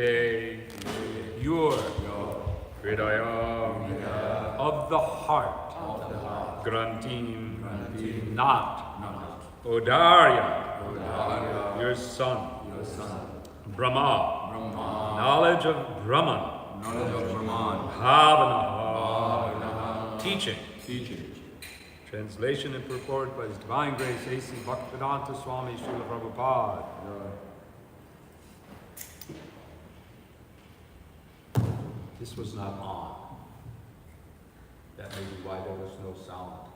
Te, your Hridaya, of the heart, granting, not, Odarya, your son, Brahma, knowledge of Brahman, Bhavana, teaching. Translation and purport by His Divine Grace A.C. Bhaktivedanta Swami Srila Prabhupada. This was not on. That may be why there was no sound.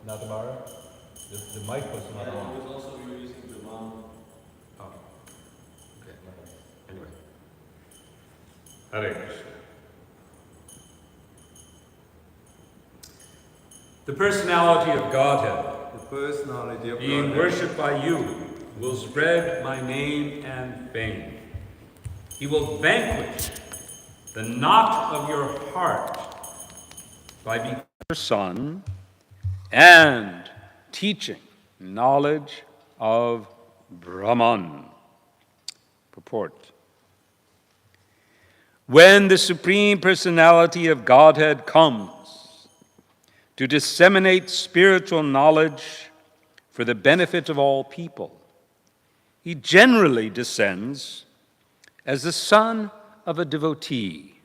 Natabara? The mic was not on. It was also you were using the mom. Oh. Okay. Anyway. Hare Krishna. The personality of Godhead, being worshipped by you, will spread my name and fame. He will vanquish the knot of your heart by becoming your son and teaching knowledge of Brahman. Purport. When the Supreme Personality of Godhead comes to disseminate spiritual knowledge for the benefit of all people, He generally descends as the son of a devotee,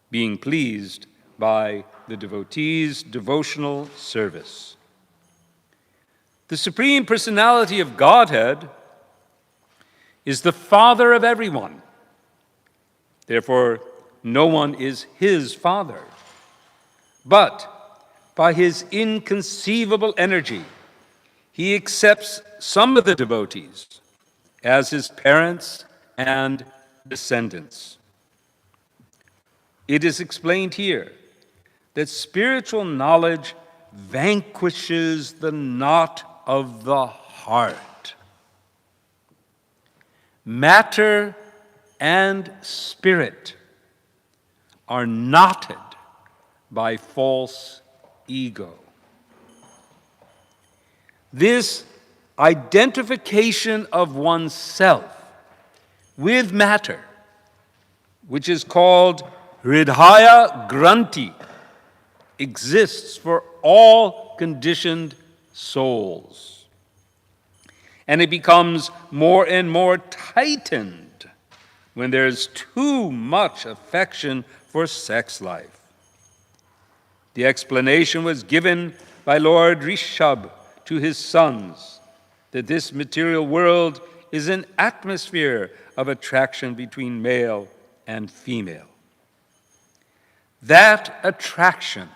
being pleased by the devotee's devotional service. The Supreme Personality of Godhead is the Father of everyone. Therefore, no one is His Father. But by His inconceivable energy, He accepts some of the devotees as His parents and descendants. It is explained here that spiritual knowledge vanquishes the knot of the heart. Matter and spirit are knotted by false ego. This identification of oneself with matter, which is called Hridaya Granti, exists for all conditioned souls. And it becomes more and more tightened when there's too much affection for sex life. The explanation was given by Lord Rishabh to his sons that this material world is an atmosphere of attraction between male and female. That attraction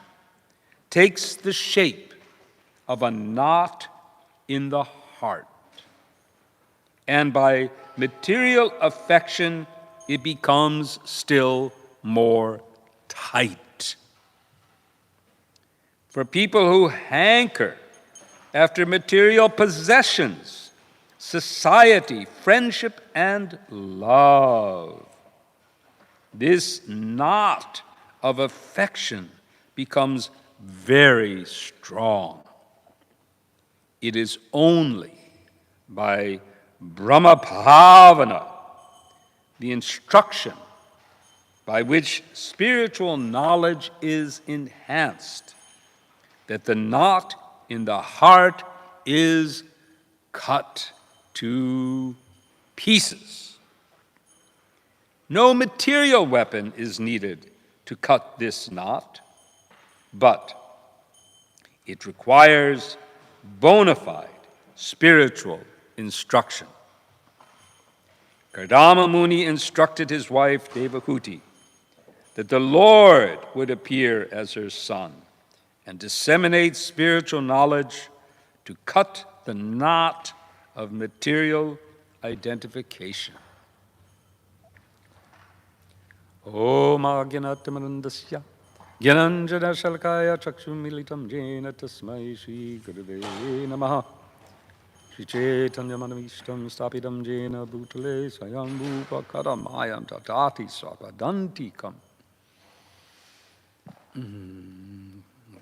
takes the shape of a knot in the heart. And by material affection, it becomes still more tight. For people who hanker after material possessions, society, friendship, and love, this knot of affection becomes very strong. It is only by Brahma Bhavana, the instruction by which spiritual knowledge is enhanced, that the knot in the heart is cut to pieces. No material weapon is needed to cut this knot, but it requires bona fide spiritual instruction. Kardama Muni instructed his wife Devahuti that the Lord would appear as her son and disseminate spiritual knowledge to cut the knot of material identification. Om Agyanatamarandasya Gyananjana Shalkaya Chakshumilitam Jena Tasmai Shri Guruve Namaha Shri Chaitanya Manavishtam Stapidam Jena Bhutale Swayambhupa Karamayam Tatati Swapadantikam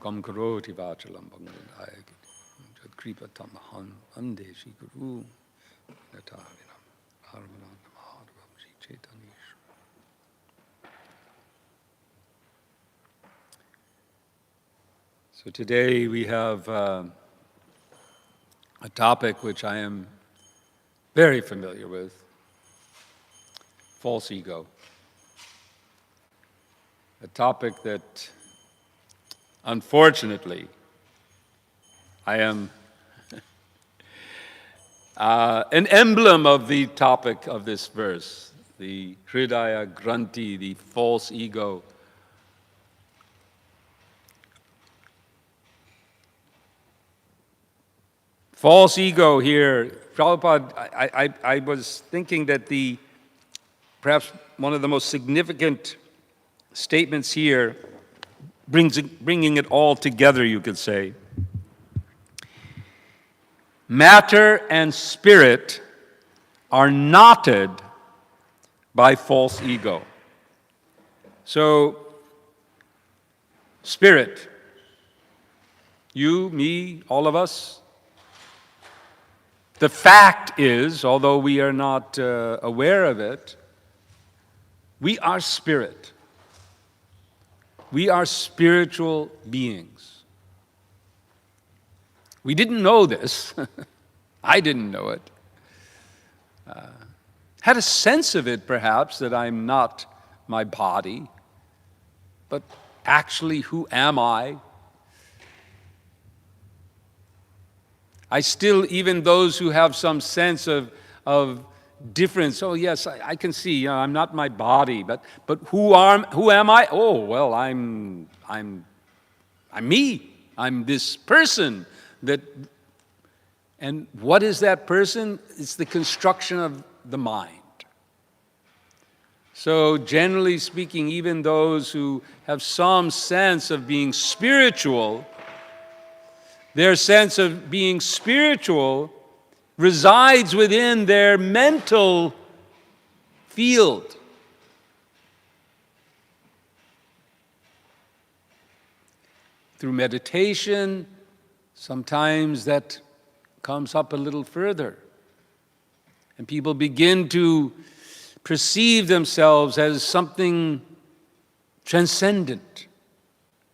Kam Karoti Vachalam Bhagavadaya kripatamaham ande Shri Guru Natarinam Armananda Mahadvam Shri Chaitanya. So today we have a topic which I am very familiar with, false ego. A topic that, unfortunately, I am an emblem of the topic of this verse, the Hridaya Granthi, the false ego. False ego here, Prabhupada, I was thinking that perhaps one of the most significant statements here, bringing it all together, you could say. Matter and spirit are knotted by false ego. So, spirit, you, me, all of us. The fact is, although we are not aware of it, we are spirit. We are spiritual beings. We didn't know this. I didn't know it. Had a sense of it, perhaps, that I'm not my body, but actually, who am I? I still, even those who have some sense of difference, oh yes, I can see, I'm not my body, but who am I? Oh, well, I'm me. I'm this person. And what is that person? It's the construction of the mind. So generally speaking, even those who have some sense of being spiritual, their sense of being spiritual resides within their mental field. Through meditation, sometimes that comes up a little further. And people begin to perceive themselves as something transcendent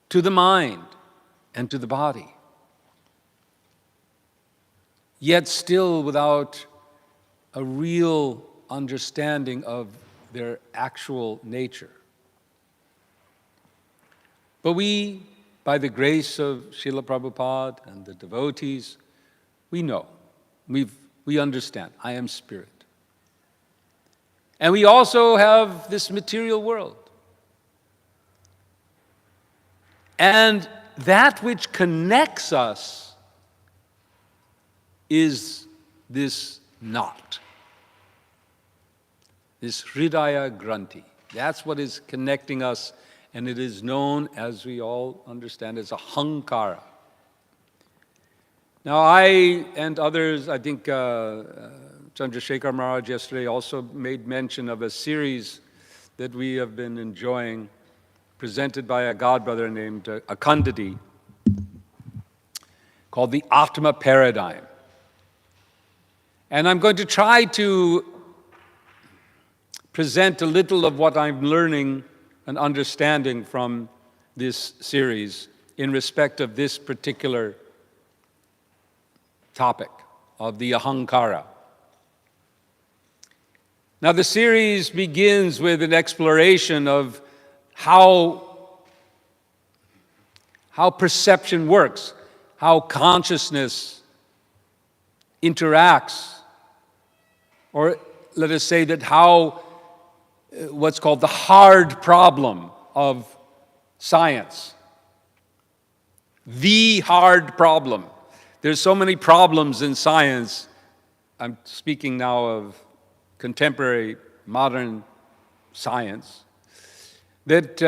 to the mind and to the body. Yet still without a real understanding of their actual nature. But we, by the grace of Srila Prabhupada and the devotees, we know, we understand, I am spirit. And we also have this material world. And that which connects us is this knot, this Hridaya Granthi. That's what is connecting us, and it is known, as we all understand, as ahankara. Now I and others, I think Chandrasekhar Maharaj yesterday also made mention of a series that we have been enjoying, presented by a godbrother named Akandati, called the Atma Paradigm. And I'm going to try to present a little of what I'm learning and understanding from this series in respect of this particular topic of the ahankara. Now the series begins with an exploration of how perception works, how consciousness interacts, or let us say that how what's called the hard problem of science. The hard problem. There's so many problems in science. I'm speaking now of contemporary modern science that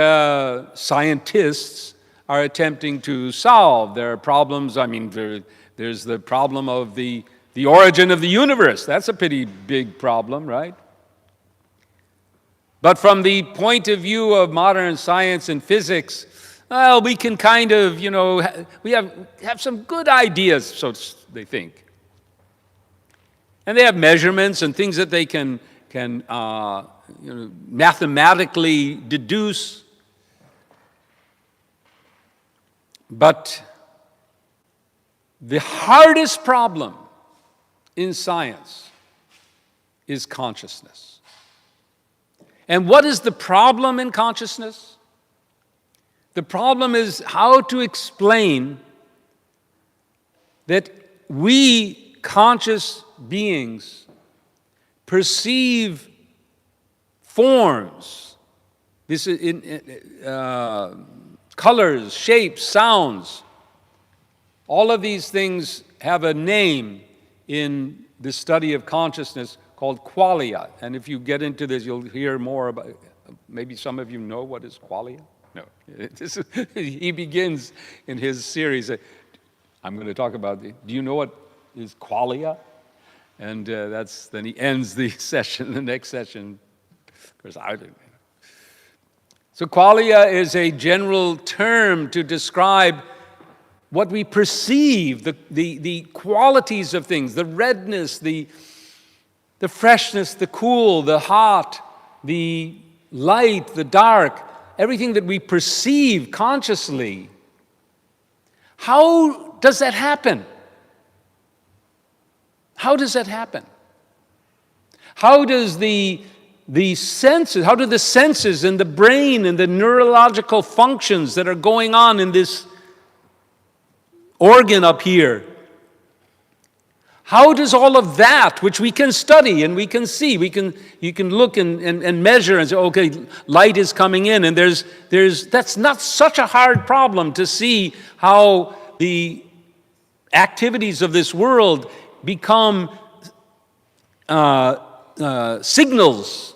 scientists are attempting to solve. There are problems, there's the problem of the origin of the universe. That's a pretty big problem, right? But from the point of view of modern science and physics, well, we can kind of, we have some good ideas, so they think. And they have measurements and things that they can mathematically deduce. But the hardest problem in science is consciousness. And what is the problem in consciousness? The problem is how to explain that we conscious beings perceive forms, this colors, shapes, sounds. All of these things have a name in the study of consciousness called qualia. And if you get into this, you'll hear more about it. Maybe some of you know what is qualia? No. He begins in his series. I'm going to talk about do you know what is qualia? And then he ends the session, the next session. Of course, I don't know. So qualia is a general term to describe what we perceive, the qualities of things, the redness, the freshness, the cool, the hot, the light, the dark, everything that we perceive consciously. How does that happen? How does that happen? How does the senses, how do the senses and the brain and the neurological functions that are going on in this organ up here, how does all of that, which we can study and we can see, you can look and measure and say, okay, light is coming in, and that's not such a hard problem to see how the activities of this world become signals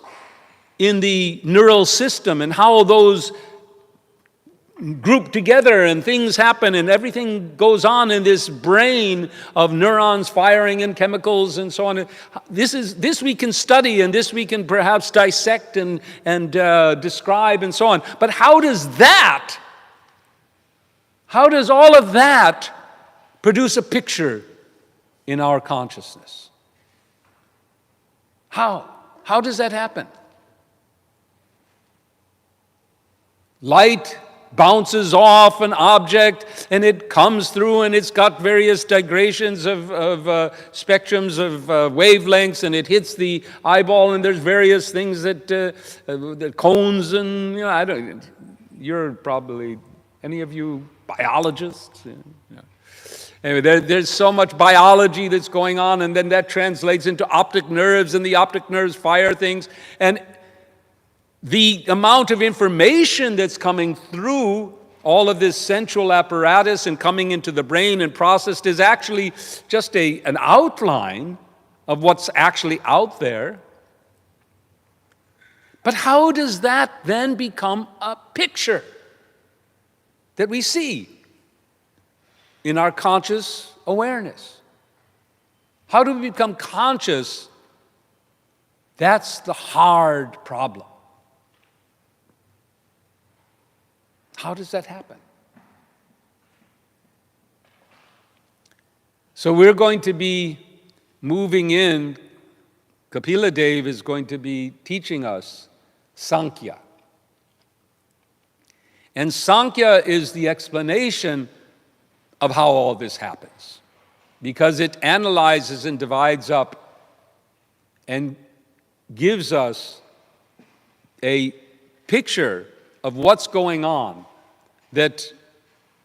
in the neural system, and how those group together and things happen and everything goes on in this brain of neurons firing and chemicals and so on. This we can study, and this we can perhaps dissect and describe and so on. But how does all of that produce a picture in our consciousness? How does that happen? Light bounces off an object and it comes through, and it's got various digradations of spectrums of wavelengths, and it hits the eyeball, and there's various things that cones, and I don't. You're probably, any of you biologists? Yeah. Anyway, there's so much biology that's going on, and then that translates into optic nerves, and the optic nerves fire things, and the amount of information that's coming through all of this central apparatus and coming into the brain and processed is actually just an outline of what's actually out there. But how does that then become a picture that we see in our conscious awareness? How do we become conscious? That's the hard problem. How does that happen? So we're going to be moving in. Kapila Dev is going to be teaching us Sankhya. And Sankhya is the explanation of how all this happens, because it analyzes and divides up and gives us a picture of what's going on that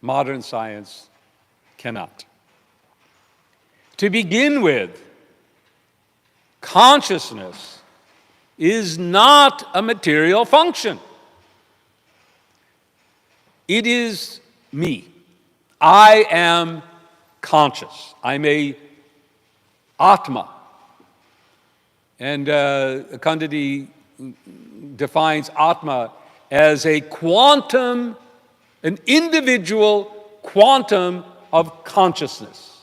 modern science cannot. To begin with, consciousness is not a material function. It is me. I am conscious. I'm a Atma. And Khandadi defines Atma as a quantum, an individual quantum of consciousness.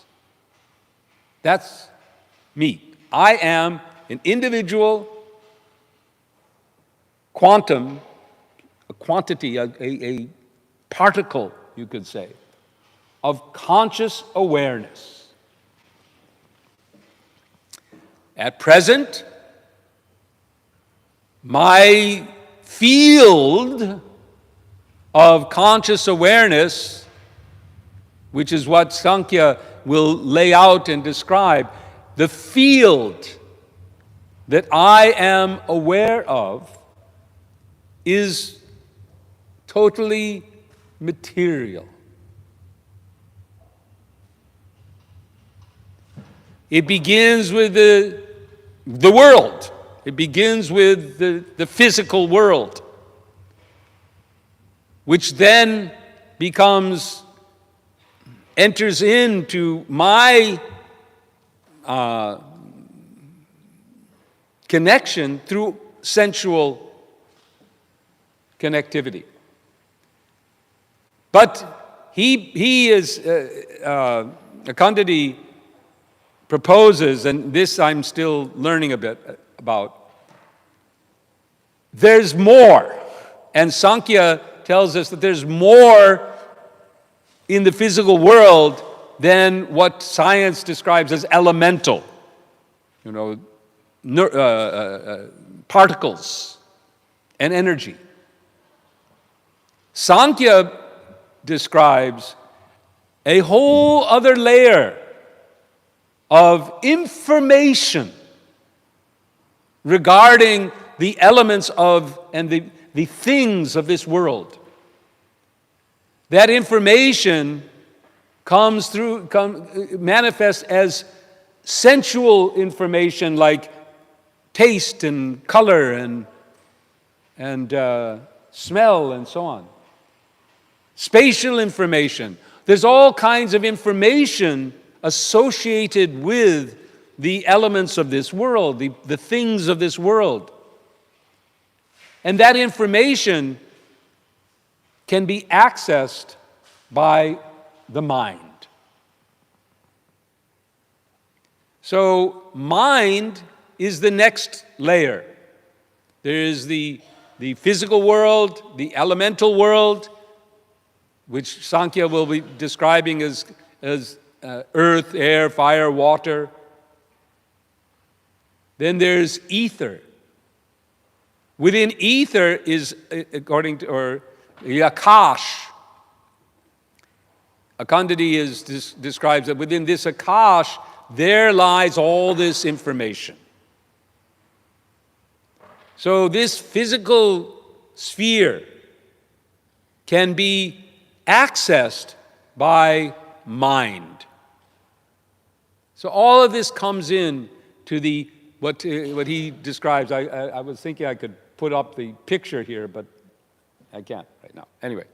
That's me. I am an individual quantum, a quantity, a particle, you could say, of conscious awareness. At present, my field of conscious awareness, which is what Sankhya will lay out and describe, the field that I am aware of is totally material. It begins with the world. It begins with the physical world, which then enters into my connection through sensual connectivity. But he is, Akandadi proposes, and this I'm still learning a bit about, there's more. And Sankhya tells us that there's more in the physical world than what science describes as elemental. Particles and energy. Sankhya describes a whole other layer of information regarding the elements of and the things of this world. That information manifests as sensual information like taste and color and smell and so on. Spatial information. There's all kinds of information associated with the elements of this world, the things of this world. And that information can be accessed by the mind. So mind is the next layer. There is the physical world, the elemental world, which Sankhya will be describing as earth, air, fire, water. Then there's ether. Within ether is, according to, or Akash. Akandadi describes that within this Akash, there lies all this information. So this physical sphere can be accessed by mind. So all of this comes in to what he describes. I was thinking I could put up the picture here, but I can't right now. Anyway,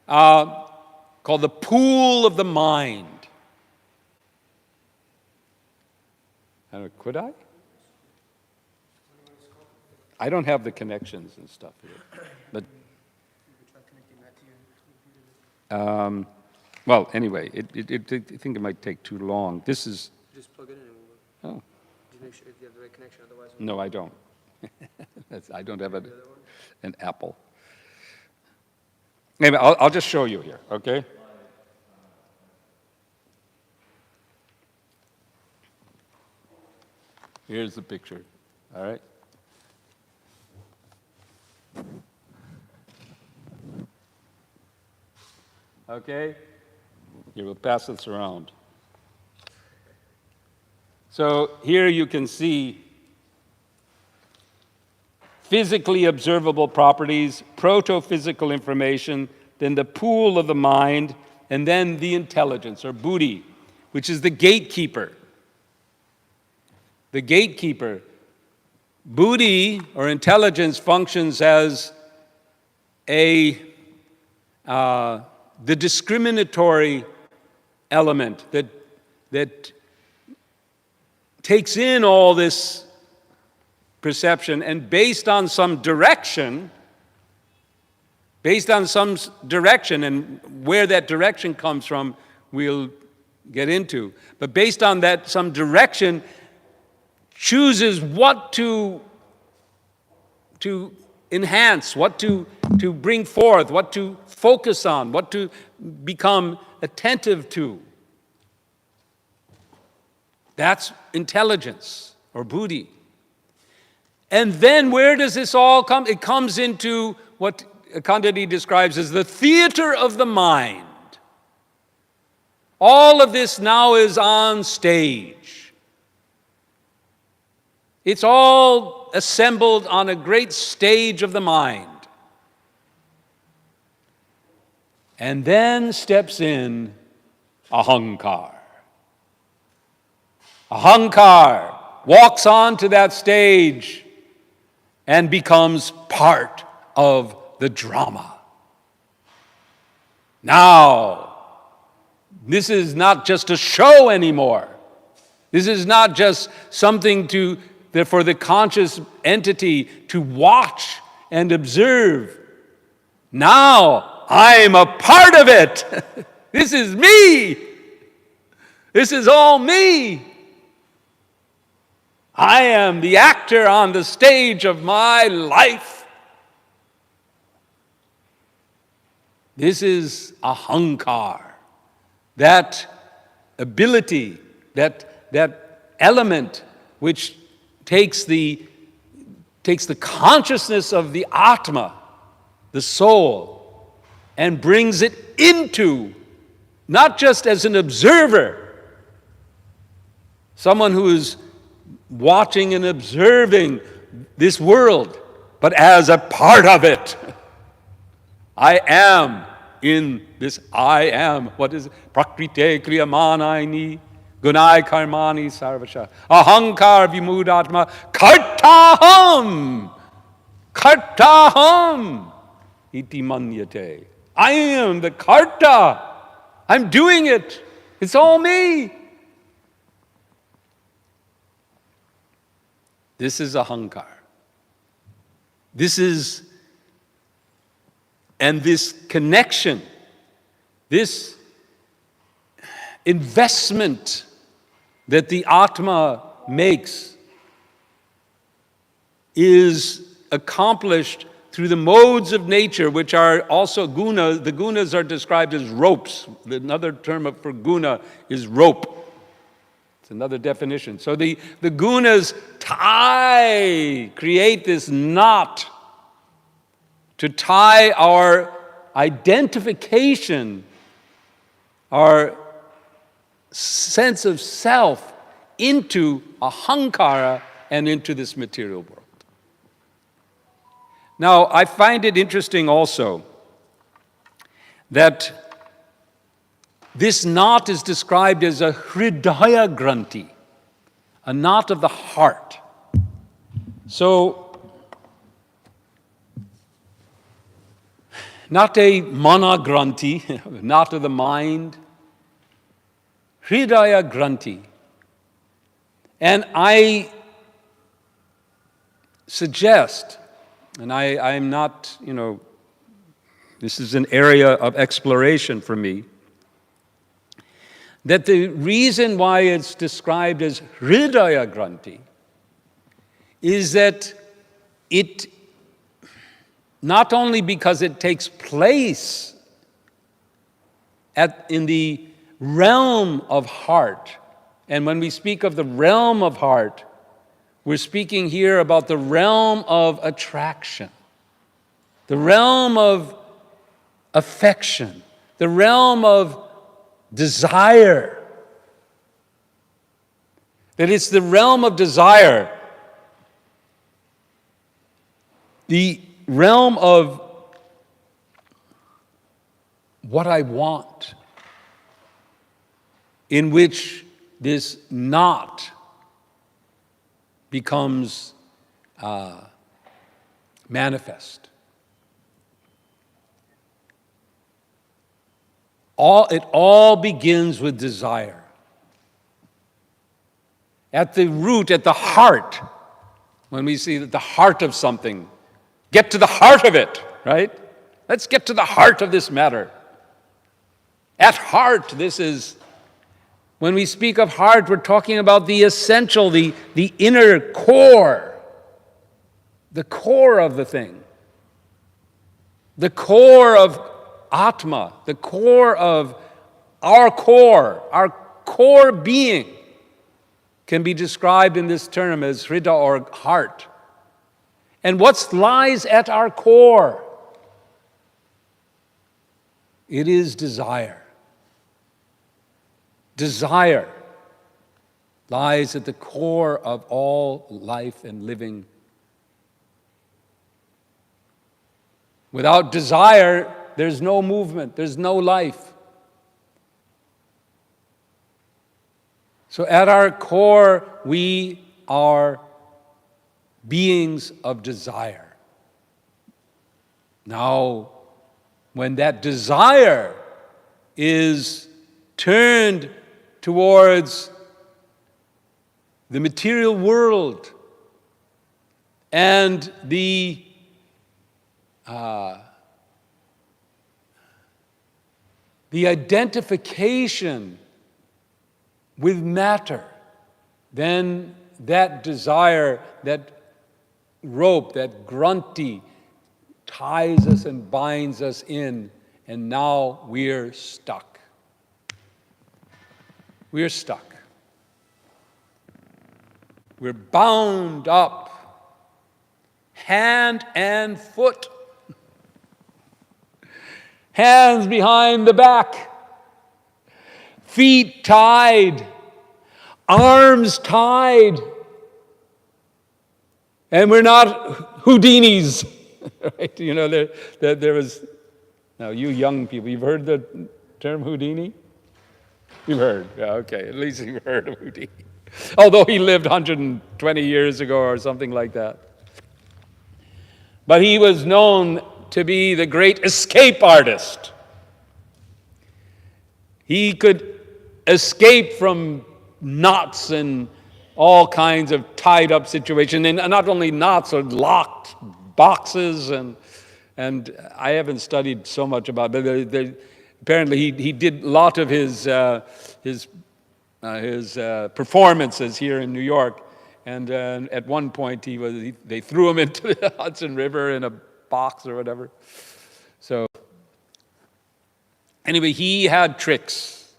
called the pool of the mind. I don't know, could I? I don't have the connections and stuff here, but well, anyway, I think it might take too long. This is. Just plug it in and we'll. Oh. Just make sure if you have the right connection, otherwise. No, I don't. I don't have an Apple. Anyway, I'll just show you here, okay? Here's the picture, all right? Okay? Here, we'll pass this around. So here you can see physically observable properties, proto-physical information, then the pool of the mind, and then the intelligence, or buddhi, which is the gatekeeper. The gatekeeper. Buddhi, or intelligence, functions as the discriminatory element that takes in all this perception, and based on some direction, and where that direction comes from, we'll get into. But based on that, some direction, chooses what to enhance, what to bring forth, what to focus on, what to become attentive to. That's intelligence or buddhi. And then where does this all come? It comes into what Kandadi describes as the theater of the mind. All of this now is on stage. It's all assembled on a great stage of the mind. And then steps in ahankar. Ahankar walks onto that stage and becomes part of the drama. Now, this is not just a show anymore. This is not just something for the conscious entity to watch and observe. Now, I'm a part of it. This is me. This is all me. I am the actor on the stage of my life. This is ahankar, that ability, that element which takes the consciousness of the Atma, the soul, and brings it into, not just as an observer, someone who is watching and observing this world, but as a part of it. I am in this, I am, what is it? Prakrite kriyamanaini gunai karmani sarvasha ahankar vimudatma kartaham iti manyate. I am the karta. I'm doing it. It's all me. This is ahankar. And this connection, this investment that the Atma makes is accomplished through the modes of nature, which are also gunas. The gunas are described as ropes. Another term for guna is rope. It's another definition. So the gunas create this knot to tie our identification, our sense of self into ahankara and into this material world. Now, I find it interesting also that this knot is described as a hridaya granthi, a knot of the heart. So, not a mana granthi, knot of the mind, hridaya granthi. And I suggest, and I'm not, this is an area of exploration for me, that the reason why it's described as hridaya granthi is that it, not only because it takes place in the realm of heart, and when we speak of the realm of heart, we're speaking here about the realm of attraction, the realm of affection, the realm of desire. That it's the realm of desire, the realm of what I want, in which this knot becomes manifest. It all begins with desire. At the root, at the heart, when we see that the heart of something, get to the heart of it, right? Let's get to the heart of this matter. At heart, this is, when we speak of heart, we're talking about the essential, the inner core, the core of the thing. The core of Atma, the core of our core being can be described in this term as Hrida, or heart. And what lies at our core? It is desire. Desire lies at the core of all life and living. Without desire, there's no movement, there's no life. So at our core, we are beings of desire. Now, when that desire is turned towards the material world and the identification with matter, then that desire, that rope, that grunty, ties us and binds us in, and now we're stuck. We're stuck. We're bound up, hand and foot. Hands behind the back, feet tied, arms tied. And we're not Houdinis, right? You know, there was, now you young people, you've heard the term Houdini? You've heard, yeah, okay, at least you've heard of Houdini. Although he lived 120 years ago or something like that. But he was known to be the great escape artist. He could escape from knots and all kinds of tied up situations, and not only knots, or locked boxes, and I haven't studied so much about it, but apparently he did a lot of his performances here in New York, and at one point they threw him into the Hudson River in a box or whatever. So anyway, he had tricks.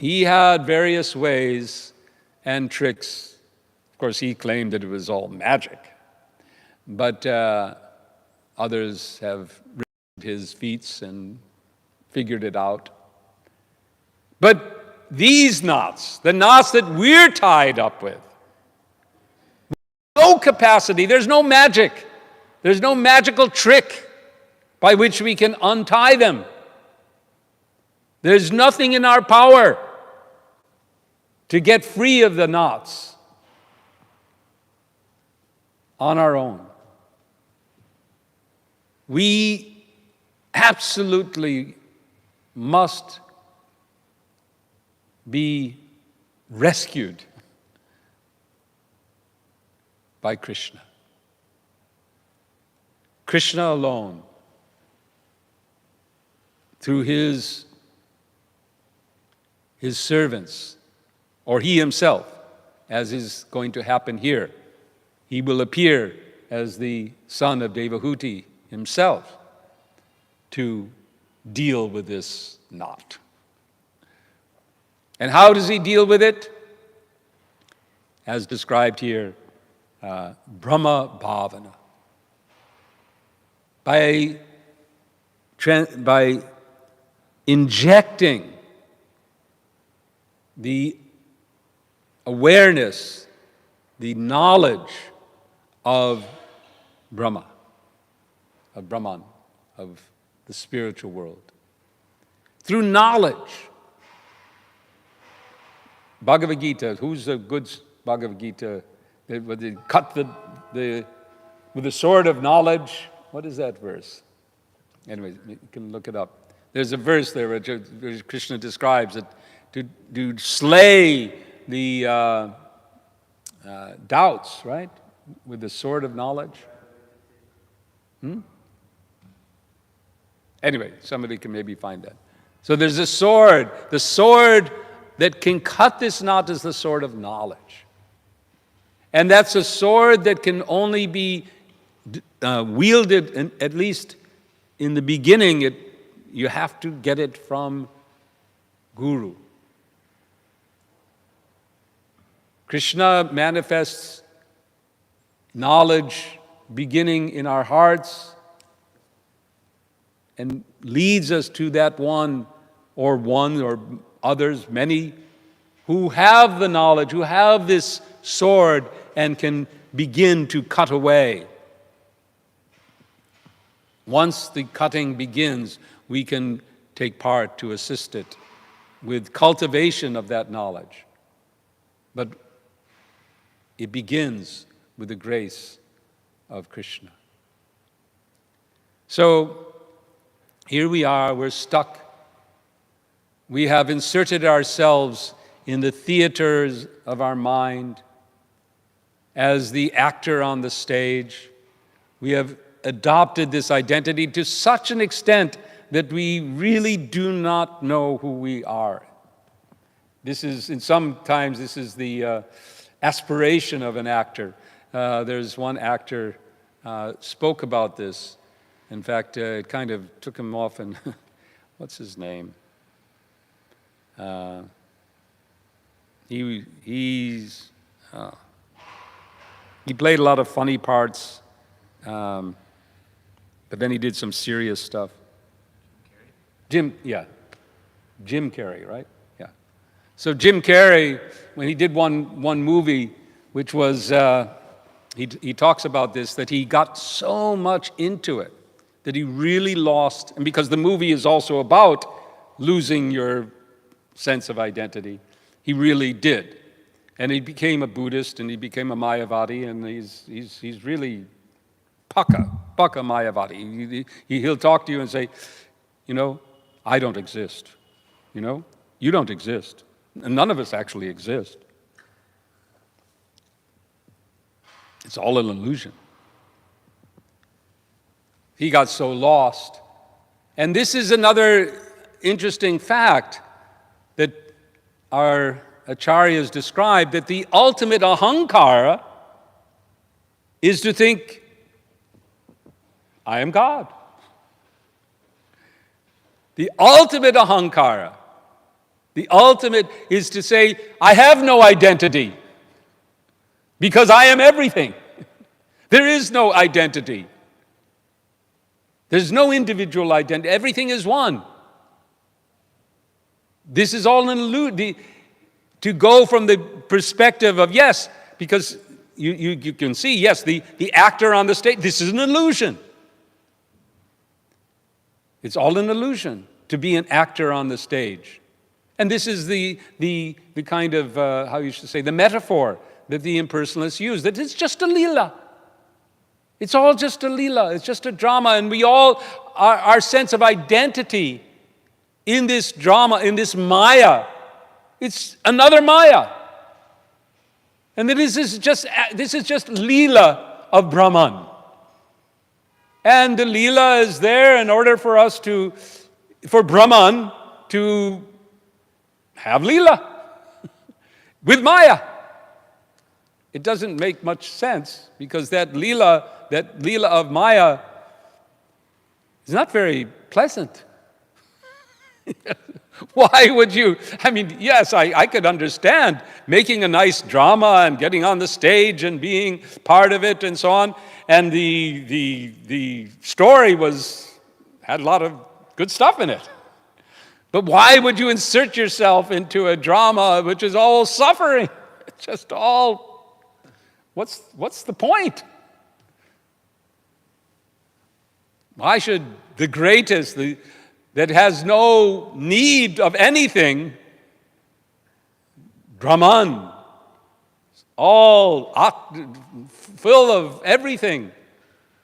He had various ways and tricks. Of course, he claimed that it was all magic, but others have read his feats and figured it out. But these knots, the knots that we're tied up with, no capacity, there's no magic. There's no magical trick by which we can untie them. There's nothing in our power to get free of the knots on our own. We absolutely must be rescued by Krishna. Krishna alone, through his servants, or he himself, as is going to happen here. He will appear as the son of Devahuti himself to deal with this knot. And how does he deal with it? As described here, Brahma Bhavana. By injecting the awareness, the knowledge of Brahma, of Brahman, of the spiritual world. Through knowledge. Bhagavad Gita, who's a good Bhagavad Gita? They cut with the sword of knowledge. What is that verse? Anyway, you can look it up. There's a verse there where Krishna describes it to slay the doubts, right? With the sword of knowledge. Anyway, somebody can maybe find that. So there's a sword. The sword that can cut this knot is the sword of knowledge. And that's a sword that can only be wielded, at least in the beginning, you have to get it from Guru. Krishna manifests knowledge beginning in our hearts and leads us to that one or others, many, who have the knowledge, who have this sword and can begin to cut away. Once the cutting begins, we can take part to assist it with cultivation of that knowledge. But it begins with the grace of Krishna. So here we are, we're stuck. We have inserted ourselves in the theaters of our mind as the actor on the stage. We have adopted this identity to such an extent that we really do not know who we are. This is the aspiration of an actor. There's one actor spoke about this. In fact, it kind of took him off and what's his name? He played a lot of funny parts, but then he did some serious stuff. Jim Carrey, right? Yeah. So Jim Carrey, when he did one movie, which was, he talks about this, that he got so much into it that he really lost, and because the movie is also about losing your sense of identity, he really did. And he became a Buddhist, and he became a Mayavadi, and he's really Paka Mayavadi. He'll talk to you and say, I don't exist. You don't exist. And none of us actually exist. It's all an illusion. He got so lost. And this is another interesting fact that our acharyas describe, that the ultimate ahankara is to think, I am God. The ultimate ahankara, the ultimate is to say, I have no identity because I am everything. There is no identity. There's no individual identity. Everything is one. This is all an illusion. To go from the perspective of, yes, because you can see, yes, the actor on the stage, this is an illusion. It's all an illusion to be an actor on the stage. And this is the kind of, how you should say, the metaphor that the impersonalists use, that it's just a lila. It's all just a lila. It's just a drama. And we all, our sense of identity in this drama, in this maya, it's another maya. And this is just lila of Brahman. And the lila is there in order for Brahman to have lila with Maya. It doesn't make much sense because that lila of Maya is not very pleasant. Why would you? I mean, yes, I could understand making a nice drama and getting on the stage and being part of it and so on. And the story had a lot of good stuff in it. But why would you insert yourself into a drama which is all suffering? It's just all, what's the point? Why should the greatest, that has no need of anything, Brahman, all full of everything,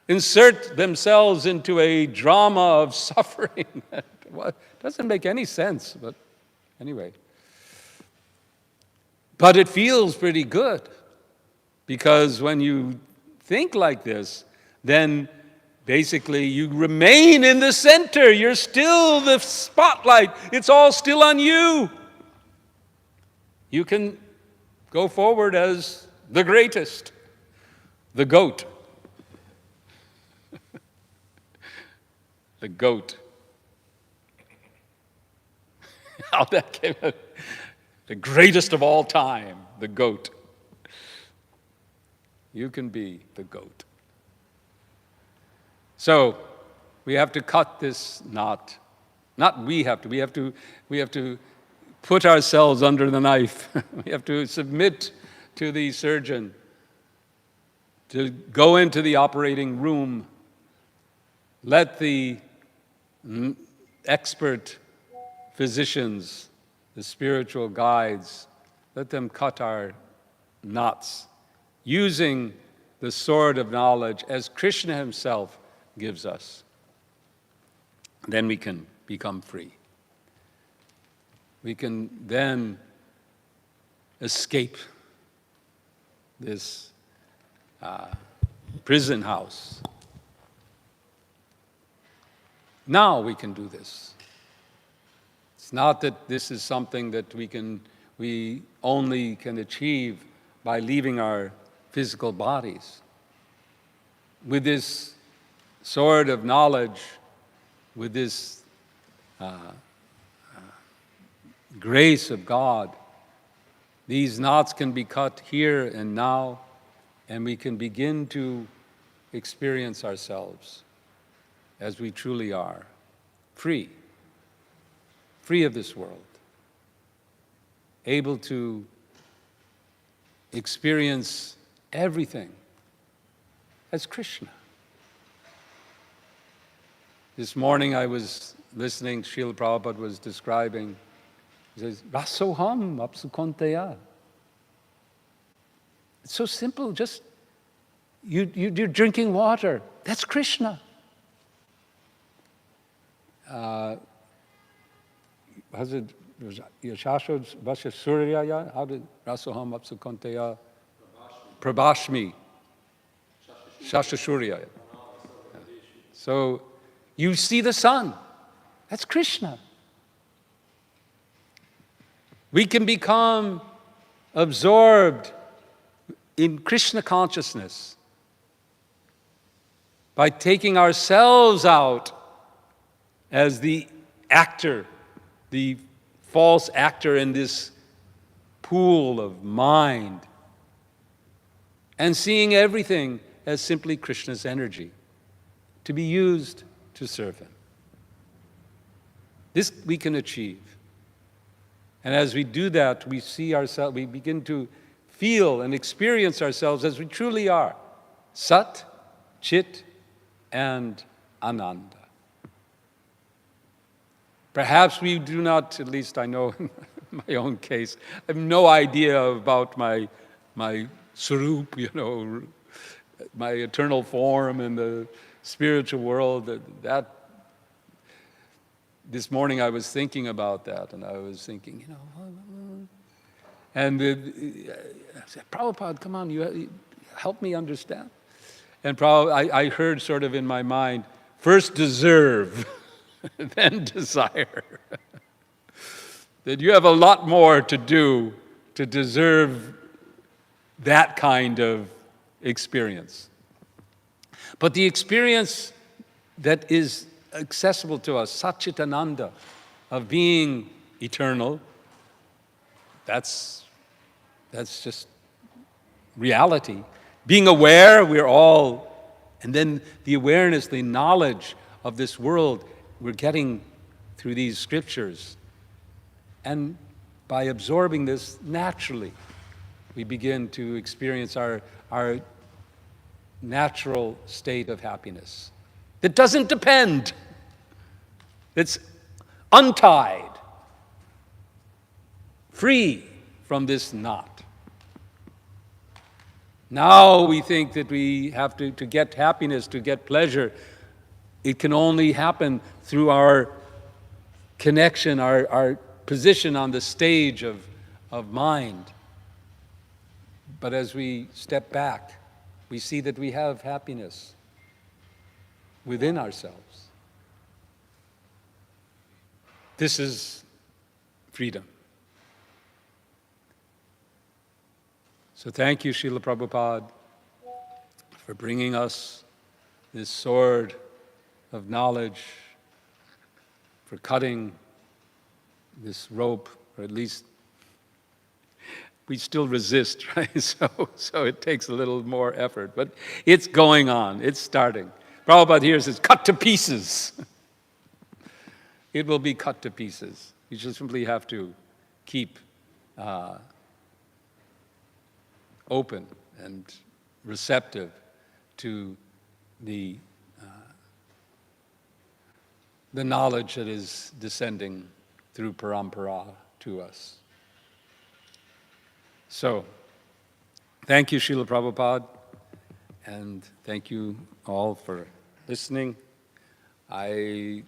insert themselves into a drama of suffering? It doesn't make any sense, but anyway. But it feels pretty good, because when you think like this, then basically you remain in the center. You're still the spotlight. It's all still on you. You can go forward as the greatest, the goat. the goat. How that came out. The greatest of all time, the goat. You can be the goat. So, we have to cut this knot. Not we have to put ourselves under the knife. We have to submit to the surgeon, to go into the operating room. Let the expert physicians, the spiritual guides, let them cut our knots using the sword of knowledge as Krishna himself gives us. Then we can become free. We can then escape this prison house. Now we can do this. It's not that this is something that we only can achieve by leaving our physical bodies. With this sword of knowledge, with this grace of God, these knots can be cut here and now, and we can begin to experience ourselves as we truly are, free of this world, able to experience everything as Krishna. This morning I was listening, Srila Prabhupada was describing, he says, Rasoham apsukonteya. It's so simple, just you're drinking water. That's Krishna. Was it Yashashod Vasya Suryaya? How did Rasoham apsukonteya? Prabhashmi. Shashashuryaya. So you see the sun. That's Krishna. We can become absorbed in Krishna consciousness by taking ourselves out as the actor, the false actor in this pool of mind, and seeing everything as simply Krishna's energy to be used to serve him. This we can achieve. And as we do that, we see ourselves, we begin to feel and experience ourselves as we truly are. Sat, Chit, and Ananda. Perhaps we do not, at least I know in my own case, I have no idea about my Sarup, my eternal form in the spiritual world. That this morning I was thinking about that, and I was thinking, and I said, Prabhupada, come on, you help me understand. And I heard sort of in my mind, first deserve, then desire. That you have a lot more to do to deserve that kind of experience. But the experience that is accessible to us, Satchitananda, of being eternal, that's just reality. Being aware, we're all, and then the awareness, the knowledge of this world, we're getting through these scriptures. And by absorbing this, naturally, we begin to experience our natural state of happiness. That doesn't depend. It's untied, free from this knot. Now we think that we have to get happiness, to get pleasure. It can only happen through our connection, our position on the stage of mind. But as we step back, we see that we have happiness within ourselves. This is freedom. So thank you, Srila Prabhupada, for bringing us this sword of knowledge for cutting this rope, or at least we still resist, right? So it takes a little more effort, but it's going on, it's starting. Prabhupada here says, cut to pieces. It will be cut to pieces. You just simply have to keep open and receptive to the knowledge that is descending through parampara to us. So, thank you, Srila Prabhupada, and thank you all for listening. I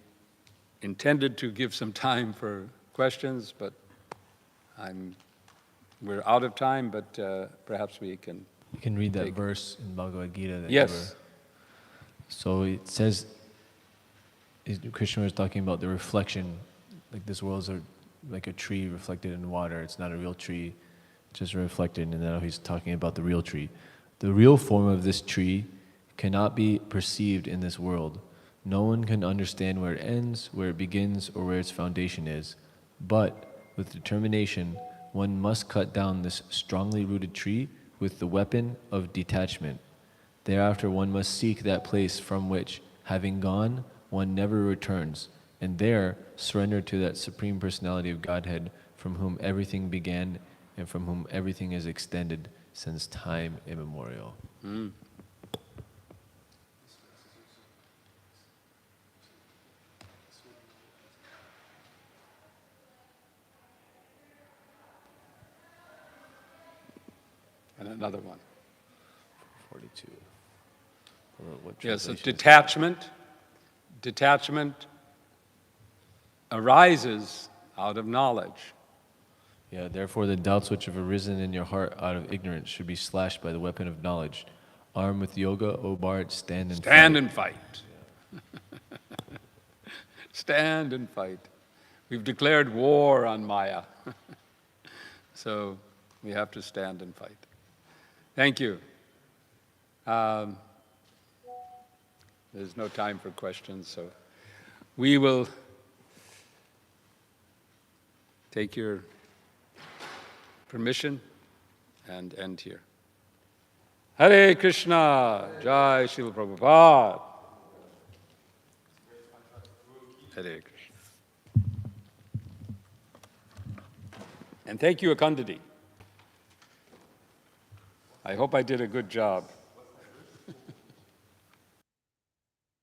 intended to give some time for questions, but we're out of time, but perhaps we can... You can read that verse in Bhagavad Gita. Yes. So it says, Krishna was talking about the reflection, like this world is like a tree reflected in water. It's not a real tree, just reflected, and now he's talking about the real tree. The real form of this tree cannot be perceived in this world. No one can understand where it ends, where it begins, or where its foundation is. But with determination, one must cut down this strongly rooted tree with the weapon of detachment. Thereafter one must seek that place from which, having gone, one never returns, and there surrender to that Supreme Personality of Godhead, from whom everything began and from whom everything is extended since time immemorial. Mm. And another one. 42. What Yes, so translation is detachment arises out of knowledge. Yeah, therefore the doubts which have arisen in your heart out of ignorance should be slashed by the weapon of knowledge. Armed with yoga, O Bharat, stand and fight. Stand and fight. Stand and fight. We've declared war on Maya. So we have to stand and fight. Thank you. There's no time for questions, so we will take your permission and end here. Hare Krishna, Jai Srila Prabhupada. Hare Krishna. And thank you, Akandadi. I hope I did a good job.